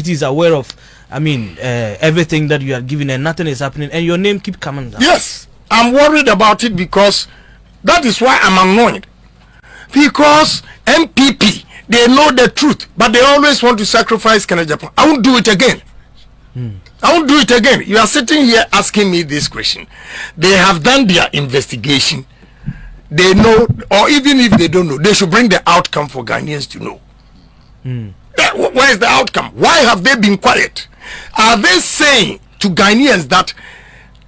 It is aware of, I mean, everything that you are giving and nothing is happening, and your name keep coming down. Yes, I'm worried about it because that is why I'm annoyed. Because MPP, they know the truth, but they always want to sacrifice Kenya Japan. I won't do it again. I won't do it again. You are sitting here asking me this question. They have done their investigation. They know, or even if they don't know, they should bring the outcome for Ghanaians to know. Where is the outcome? Why have they been quiet? Are they saying to Ghanaians that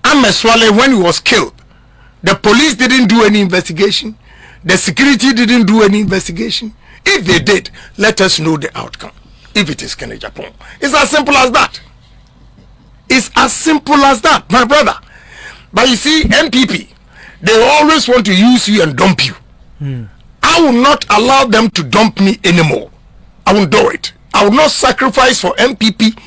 Ameswale, when he was killed, the police didn't do any investigation? The security didn't do any investigation? If they did, let us know the outcome. If it is Kenya Japan. It's as simple as that. It's as simple as that, my brother. But you see, MPP, they always want to use you and dump you. I will not allow them to dump me anymore. I won't do it. I will not sacrifice for MPP,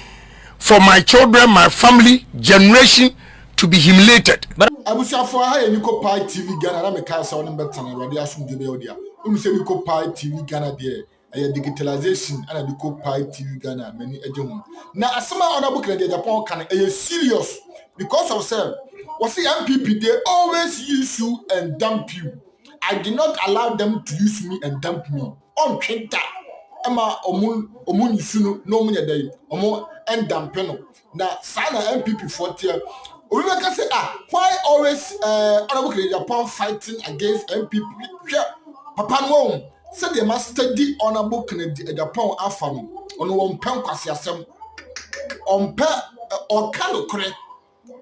for my children, my family, generation to be humiliated. But I was for high Nico Pi TV Ghana, I'm a castle on better than Radiation Deodia. Say Nico Pi TV Ghana there, a digitalization and a Nico Pi TV Ghana, many a young. Now, as some other book in Japan can a serious because of self. Was the MPP, they always use you and dump you. I did not allow them to use me and dump me. On Twitter. Emma omun sunu no munya day omo and dampeno na sana MPP 40 we can say why always honorable Japan fighting against MPP papa no said they must study honorable Japan afam on one pen kwasi asem on pe or kan okre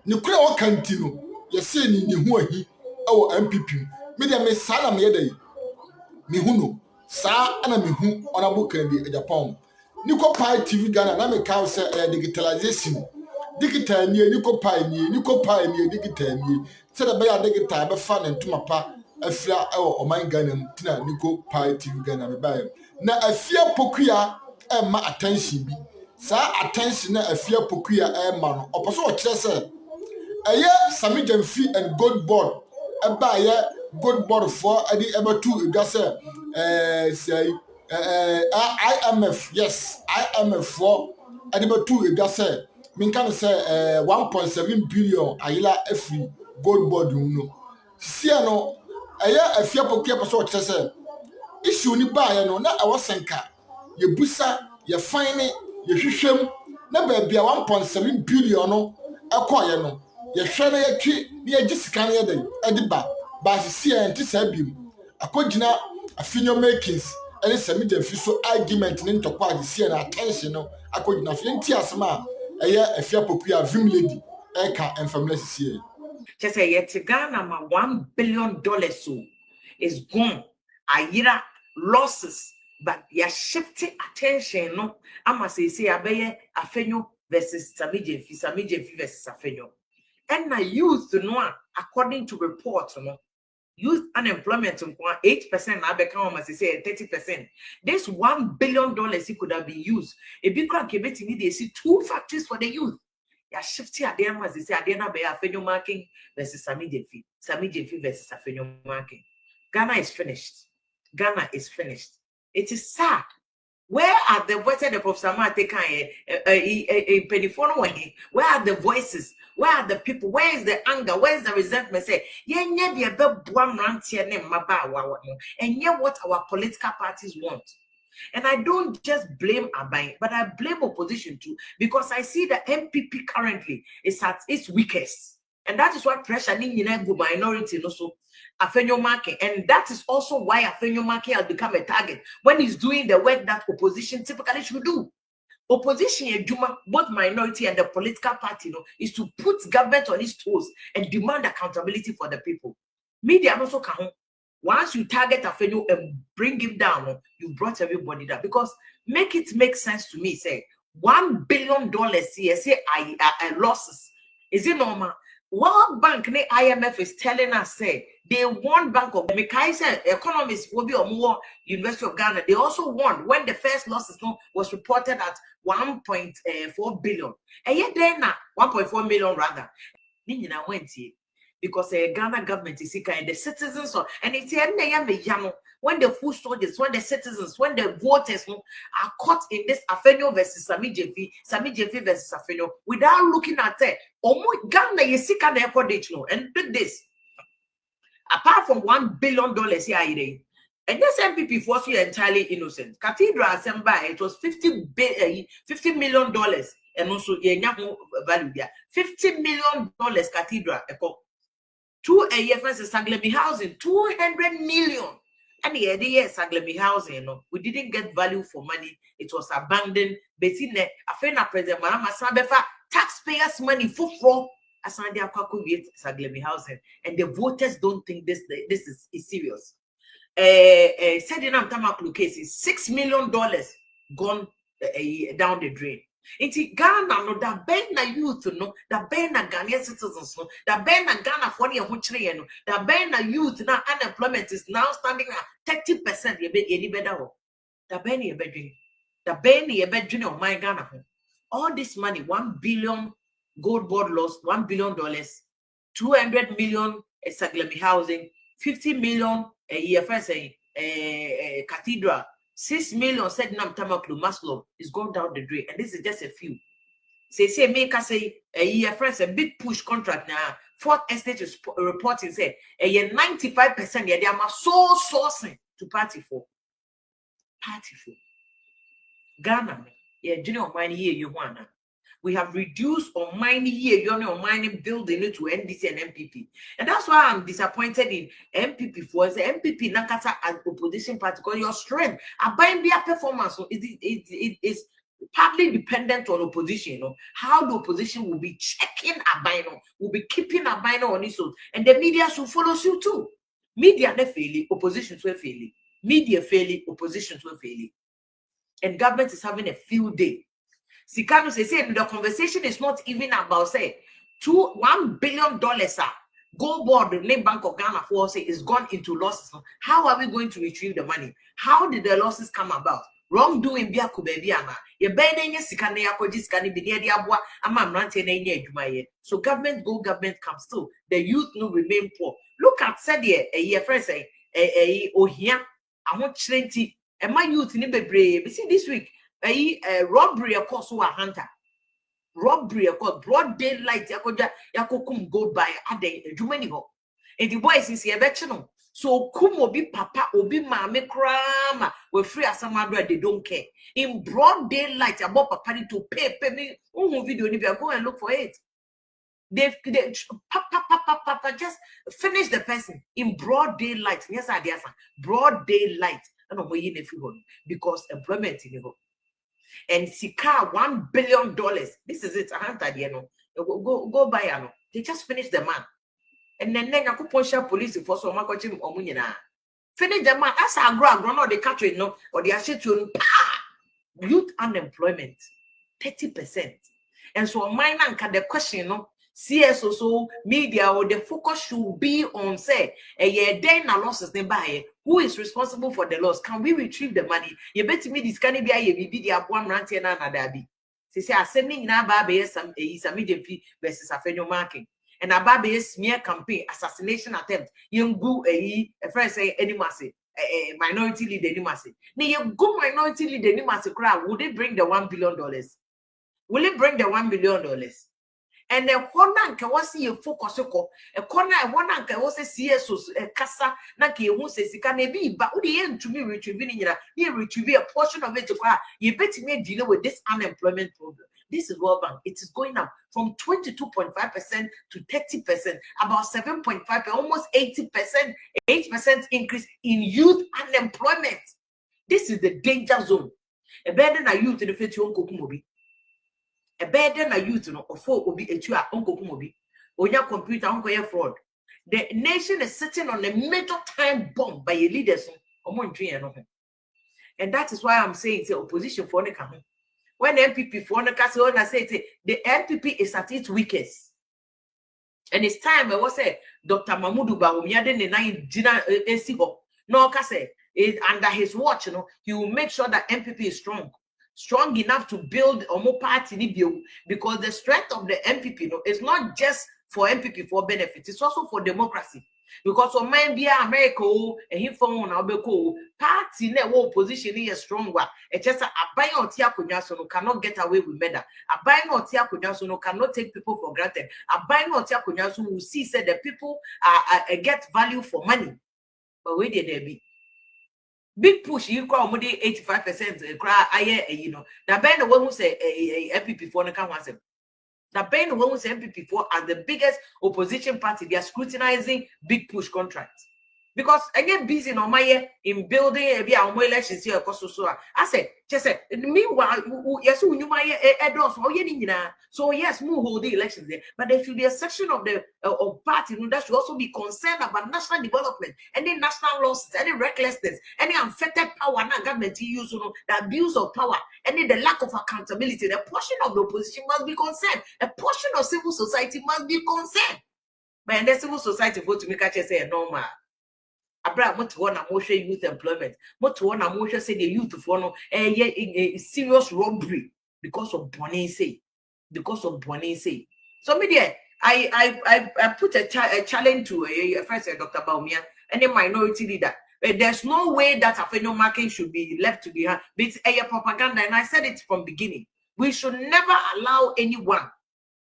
ni kure o kantino ye say ni hu ahi e wo MPP me dem me sana me day me hu no sa ana me hu honorable Japan Nico Pi TV Ghana na me ka say digitalization digital ni Nico Pi ni digital ni say da be ya digital be fa na ntuma pa afia e o man Ghana tina Nico Pi TV Ghana me ba na afia pokuya e ma attention bi sa attention na afia pokuya e ma no oposo o kire say eye Sami Jamfi and Gold Board e ba ye Gold Board for adi eba two e say IMF, yes, IMF for adi two e say min kan say 1.7 billion ayila every Gold Board no sia no eye afia pokia person o kire say issue ni ba ye no na e wosenka ye busa ye fine ye hwehwem na ba bia 1.7 billion no ekoye no ye hwe na ye twi na ye gisika na ye den ediba ba sie enti sabim akogina afinyo makings any Sami Jamfi so argument ni ntokwa ade sie na attention no akogina so enti asema eye afia pokuya vim lady eka enfamily sie just say yet Ghana ma $1 billion so is gone ayira losses but you're shifting attention no ama say abeye afenyo versus Sami Jamfi versus afenyo and na youth no according to reports no youth unemployment 8% now become as say 30%. This $1 billion it could have been used. A big crack they see 2 factories for the youth. Yeah, shifting at them as they say, Adena be Afenyo marking versus Sami Jamfi versus Afenyo marking. Ghana is finished. Ghana is finished. It is sad. Where are the voices of the Professor Mateka a pennyphone? Where are the voices? Where are the people? Where is the anger? Where is the resentment? Say, yeah, and yeah, what our political parties want. And I don't just blame Abai, but I blame opposition too, because I see the MPP currently is at its weakest. And that is why pressure in minority also Afenyo Market. And that is also why Afenyo Market has become a target when he's doing the work that opposition typically should do. Opposition, both minority and the political party, is to put government on its toes and demand accountability for the people. Media also can. Once you target Afenyo and bring him down, you brought everybody down. Because make it make sense to me, say $1 billion CSA losses. Is it normal? World Bank, the IMF is telling us, say, they want Bank of Mekaisa, economists will be on more University of Ghana. They also want when the first losses was reported at 1.4 billion. And yet then 1.4 million rather. because the Ghana government is sick and the citizens are, and it's when the food soldiers, when the citizens, when the voters are caught in this Afenyo versus Sami Jefi versus Afenyo, without looking at it, Ghana is sick and and pick this. Apart from $1 billion here, and this MPP was entirely innocent. Cathedral Assembly, it was $50 million, and also value there. $50 million cathedral. 2 AFS Saglemi housing, 200 million. And the idea Saglemi housing, we didn't get value for money. It was abandoned. Betine, Afena President Mama Sabefa, taxpayers' money for fraud. Asande Akwaku Saglemi housing, and the voters don't think this is serious. Sedinam Tamaklu case is $6 million gone down the drain. It's Ghana, no, that ben na youth, no, that ben na Ghanaian citizens, no, that ben na Ghana for the Huchre, no, that ben na youth now unemployment is now standing at 30%. You bet any better. That ben ye bedroom, that ben ye bedroom of my Ghana. All this money, 1 billion gold board loss, $1 billion, 200 million Saglemi housing, 50 million EFS cathedral, 6 million said Nam Tamaklu Maslow is going down the drain, and this is just a few. Say make us say EFS a big push contract now. Fourth Estate is reporting say 95% they are so sourcing to party for Ghana. Yeah, junior money here you want. We have reduced on mining here, you know, mining building it to NDC and MPP. And that's why I'm disappointed in MPP for the MPP Nakata as opposition party, because your strength, buying their performance it is partly dependent on opposition, you know, how the opposition will be checking Abino, will be keeping Abino on his own, and the media should follow suit too. Media they fail, opposition will fail. Media fail, opposition will fail. And government is having a field day. Sikano say the conversation is not even about say $1 billion gold board the Name Bank of Ghana for say is gone into losses. How are we going to retrieve the money? How did the losses come about? Wrongdoing bia kubebiana. Ye benenye sikane yako jiskani bidia diabwa ama mrante na inye jumaye. So government go, government comes too. The youth no remain poor. Look at said ye friend say ohia ahon chrenti e my youth ni bebre. We see this week robbery of course who a hunter. Robbery of course broad daylight yakokum gold by ade jumani ho. And the boys is here betcheno. So kum obi papa obi mame krama we free as some they don't care. In broad daylight about papa to pay me video if you go and look for it. They papa just finish the person in broad daylight. Yes, I guess broad daylight. I don't know because employment in the and Sika $1 billion. This is it. Go buy ano. They just finished the man. And then I could push up police for so much omunina. Finish the man. As I grow, or the country, no, or the ashitun youth unemployment 30%. And so mine the question, no, CS also media or the focus should be on say then a losses they buy. Who is responsible for the loss? Can we retrieve the money? You bet me this can be a BB one ranty and another. Say are sending now baby some immediate versus a federal marking. And a baby smear campaign assassination attempt. You go a friend say any massive minority leader any massive. Now you go minority leader any massive crowd. Would it bring the $1 billion? Will it bring the $1 billion? And the corner can was see a focus a corner one can was a CSO casa naki who says it can be but the end to me retrieving you retrieve a portion of it to you bet me deal with this unemployment problem. This is World Bank. It is going up from 22.5% to 30%, about 7.5%, almost 80%, 8% increase in youth unemployment. This is the danger zone. A burden are youth in the future Kokumobi. A burden are youth or four will be a two uncle Kumobi. Or your computer uncle fraud. The nation is sitting on a major time bomb by your leaders and that is why I'm saying it's the opposition for the coming. When MPP for the castle, I say the MPP is at its weakest. And it's time I was say Dr. Mahmoud Bawumia the nine Gina Esibo. No Kase under his watch, he will make sure that MPP is strong enough to build a more party because the strength of the MPP is not just for MPP for benefit. It's also for democracy. Because on my be America, and he phone now be cool. Party network position is stronger. It's just a buy on Tiakunyasono cannot get away with murder. A buy on Tiakunyasono cannot take people for granted. A buy on Tiakunyasono will see said the people get value for money. But where did they be? Big push, you call 85% cry, you know. The band the one who say MPP for the can once. The band the one who say MPP for are the biggest opposition party. They are scrutinizing big push contracts. Because I get busy on my year in building a elections here. I said, just said, meanwhile, yes, you might so yes, move hold the elections there. But there should be a section of the of party that should also be concerned about national development, any national losses, any recklessness, any unfettered power, not government use, the abuse of power, any the lack of accountability. The portion of the opposition must be concerned. A portion of civil society must be concerned. But the civil society vote to make a say normal. Abra mo to one motion youth employment. Mo to one motion say the youth for no serious robbery because of Bonnie say. Because of Bonnie say. So me there, I put a challenge to a first Dr. Baumia and a minority leader. There's no way that Afenyo market should be left to behind. It's a propaganda, and I said it from beginning. We should never allow anyone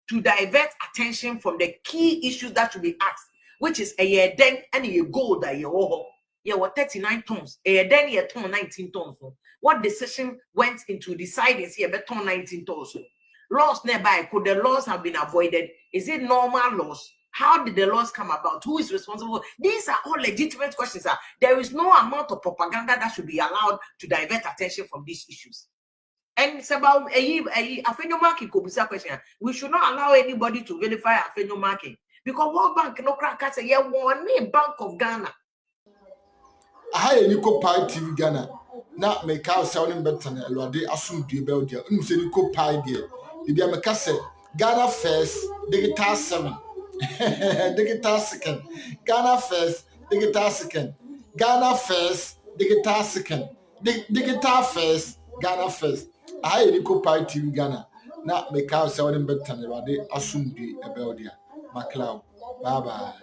to divert attention from the key issues that should be asked, which is a year then and a gold that you were 39 tons, a year then you ton 19 tons. What decision went into deciding here beton 19 tons? Laws nearby, could the laws have been avoided? Is it normal laws? How did the laws come about? Who is responsible? These are all legitimate questions. There is no amount of propaganda that should be allowed to divert attention from these issues. And it's about a Afenyo market question. We should not allow anybody to vilify Afenyo market. Because World Bank no crack say one Bank of Ghana. I Nico Pie TV Ghana. Now make out sounding better than Elwade assume the Belgia. Say Nico Pie dear. If you make us Ghana first, digital 7. Digital second. Ghana first, digital second. Ghana first, digital second. Digital first, Ghana first. I Nico Pie TV Ghana. Now make out sounding better than Elwade assume the Belgia. McLeod. Bye bye.